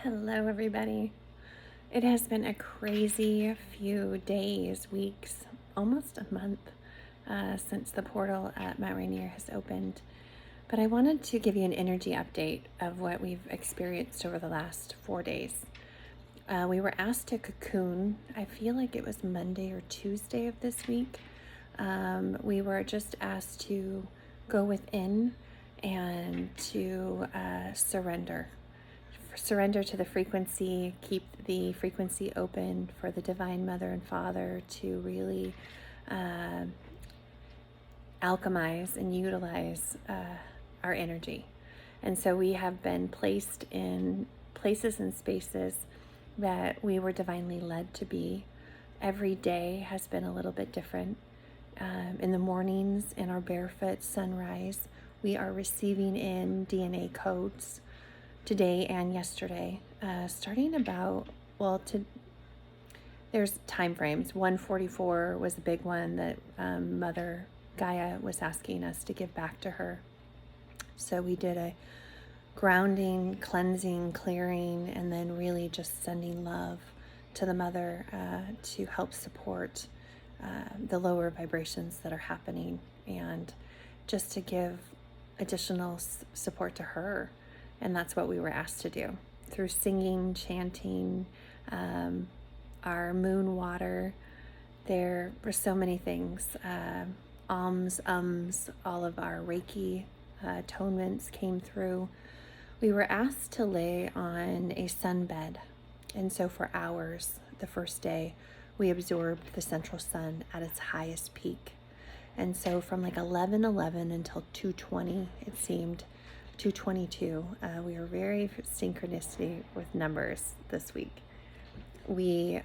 Hello, everybody. It has been a crazy few days, weeks, almost a month since the portal at Mount Rainier has opened. But I wanted to give you an energy update of what we've experienced over the last 4 days. We were asked to cocoon, I feel like it was Monday or Tuesday of this week. We were just asked to go within and to surrender to the frequency, keep the frequency open for the Divine Mother and Father to really alchemize and utilize our energy. And so we have been placed in places and spaces that we were divinely led to be. Every day has been a little bit different. In the mornings, in our barefoot sunrise, we are receiving in DNA codes today and yesterday, starting about, there's time frames. 144 was a big one that Mother Gaia was asking us to give back to her. So we did a grounding, cleansing, clearing, and then really just sending love to the Mother to help support the lower vibrations that are happening, and just to give additional support to her. And that's what we were asked to do through singing, chanting, our moon water. There were so many things, alms, all of our Reiki atonements came through. We were asked to lay on a sunbed. And so for hours, the first day, we absorbed the central sun at its highest peak. And so from like 11:11 until 2:20, it seemed, 2:22, we were very synchronicity with numbers this week. We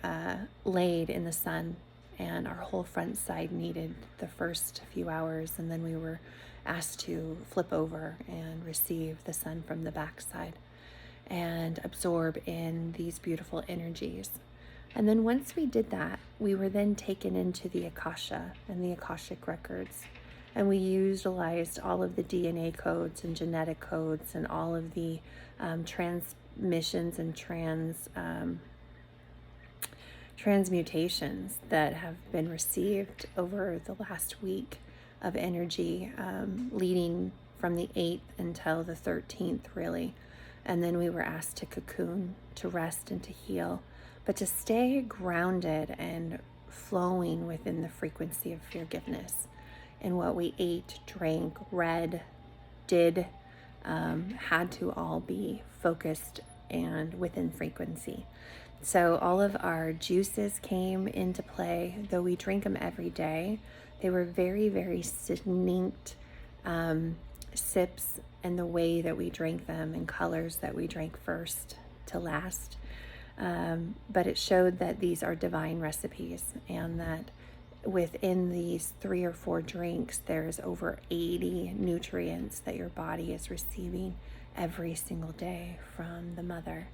laid in the sun, and our whole front side needed the first few hours, and then we were asked to flip over and receive the sun from the back side and absorb in these beautiful energies. And then once we did that, we were then taken into the Akasha and the Akashic records. And we utilized all of the DNA codes and genetic codes and all of the transmissions and transmutations that have been received over the last week of energy, leading from the 8th until the 13th, really. And then we were asked to cocoon, to rest and to heal, but to stay grounded and flowing within the frequency of Feargiveness. And what we ate, drank, read, did, had to all be focused and within frequency. So all of our juices came into play. Though we drink them every day, they were very, very distinct sips, and the way that we drank them and colors that we drank first to last. But it showed that these are divine recipes, and that within these 3 or 4 drinks, there's over 80 nutrients that your body is receiving every single day from the Mother.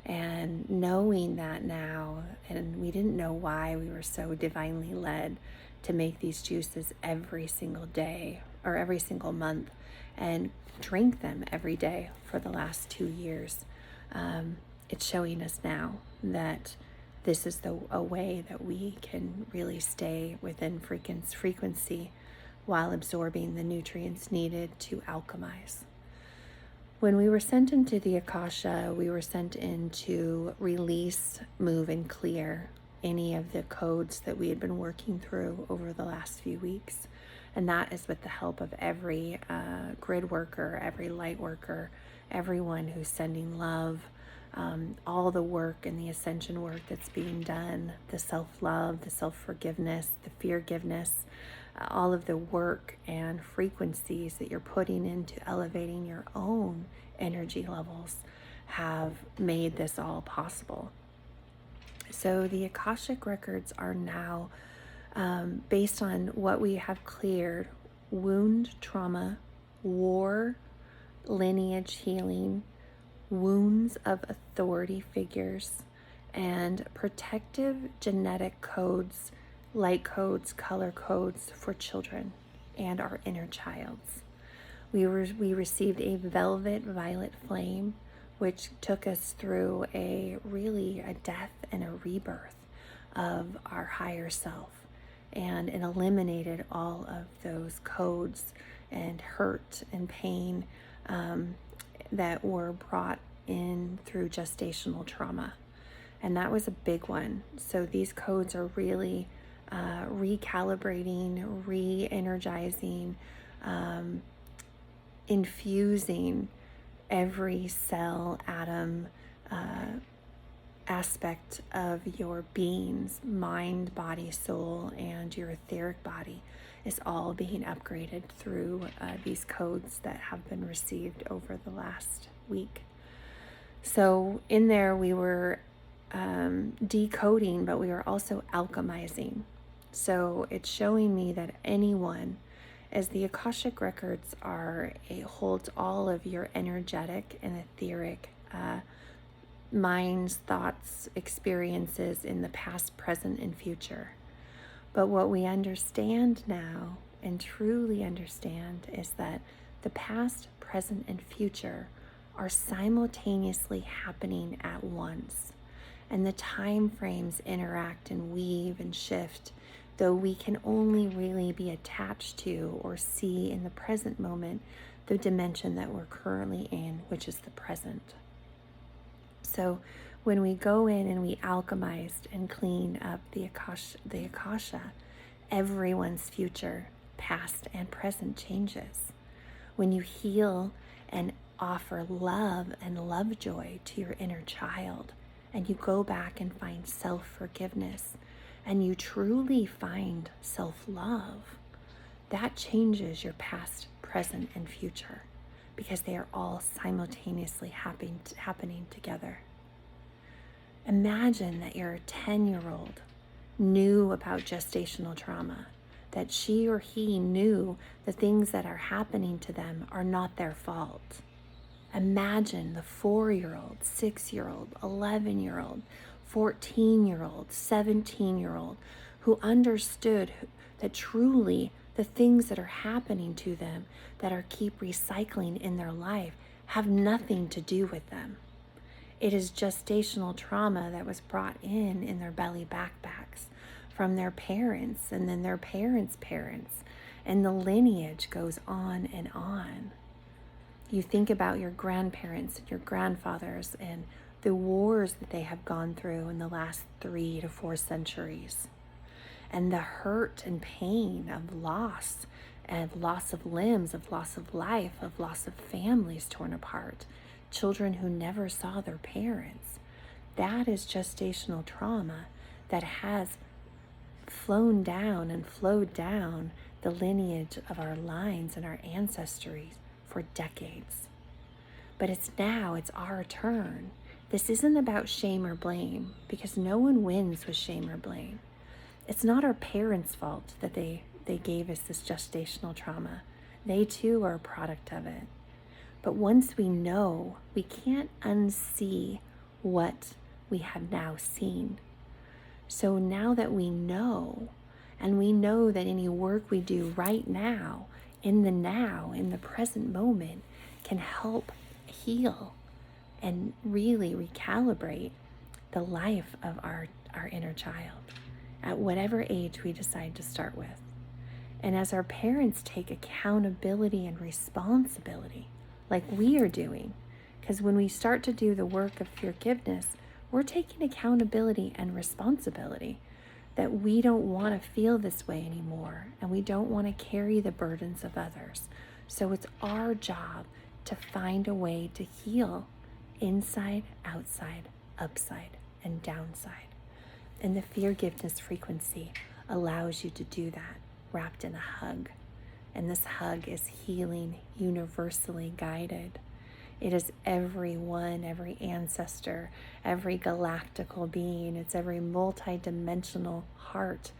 And knowing that now, and we didn't know why we were so divinely led to make these juices every single day or every single month and drink them every day for the last 2 years. It's showing us now that this is a way that we can really stay within frequency while absorbing the nutrients needed to alchemize. When we were sent into the Akasha, we were sent in to release, move, and clear any of the codes that we had been working through over the last few weeks. And that is with the help of every grid worker, every light worker, everyone who's sending love, all the work and the ascension work that's being done, the self-love, the self-forgiveness, the feargiveness, all of the work and frequencies that you're putting into elevating your own energy levels have made this all possible. So the Akashic records are now based on what we have cleared: wound trauma, war, lineage healing, wounds of authority figures, and protective genetic codes, light codes, color codes for children and our inner childs. We received a velvet violet flame, which took us through a death and a rebirth of our higher self. And it eliminated all of those codes and hurt and pain that were brought in through gestational trauma. And that was a big one. So these codes are really recalibrating, re-energizing, infusing every cell, atom, aspect of your being's mind, body, soul, and your etheric body is all being upgraded through these codes that have been received over the last week. So in there we were decoding, but we were also alchemizing. So it's showing me that anyone, as the Akashic records holds all of your energetic and etheric minds, thoughts, experiences in the past, present, and future. But what we understand now, and truly understand, is that the past, present, and future are simultaneously happening at once. And the time frames interact and weave and shift, though we can only really be attached to or see in the present moment the dimension that we're currently in, which is the present. So when we go in and we alchemized and clean up the Akasha, everyone's future, past and present, changes. When you heal and offer love and love joy to your inner child, and you go back and find self-forgiveness, and you truly find self-love, that changes your past, present, and future, because they are all simultaneously happening together. Imagine that your 10-year-old knew about gestational trauma, that she or he knew the things that are happening to them are not their fault. Imagine the 4-year-old, 6-year-old, 11-year-old, 14-year-old, 17-year-old who understood that truly the things that are happening to them that are keep recycling in their life have nothing to do with them. It is gestational trauma that was brought in their belly backpacks from their parents and then their parents' parents, and the lineage goes on and on. You think about your grandparents and your grandfathers and the wars that they have gone through in the last 3 to 4 centuries, and the hurt and pain of loss, and loss of limbs, of loss of life, of loss of families torn apart, children who never saw their parents. That is gestational trauma that has flown down and flowed down the lineage of our lines and our ancestries for decades. But it's our turn. This isn't about shame or blame, because no one wins with shame or blame. It's not our parents' fault that they gave us this gestational trauma. They too are a product of it. But once we know, we can't unsee what we have now seen. So now that we know, and we know that any work we do right now, in the present moment, can help heal and really recalibrate the life of our inner child at whatever age we decide to start with. And as our parents take accountability and responsibility, like we are doing, because when we start to do the work of forgiveness, we're taking accountability and responsibility that we don't want to feel this way anymore, and we don't want to carry the burdens of others. So it's our job to find a way to heal inside, outside, upside, and downside. And the Feargiveness frequency allows you to do that, wrapped in a hug. And this hug is healing, universally guided. It is everyone, every ancestor, every galactical being. It's every multi-dimensional heart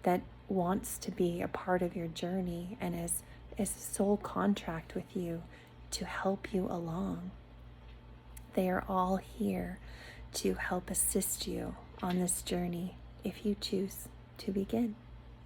that wants to be a part of your journey and is a soul contract with you to help you along. They are all here to help assist you on this journey if you choose to begin.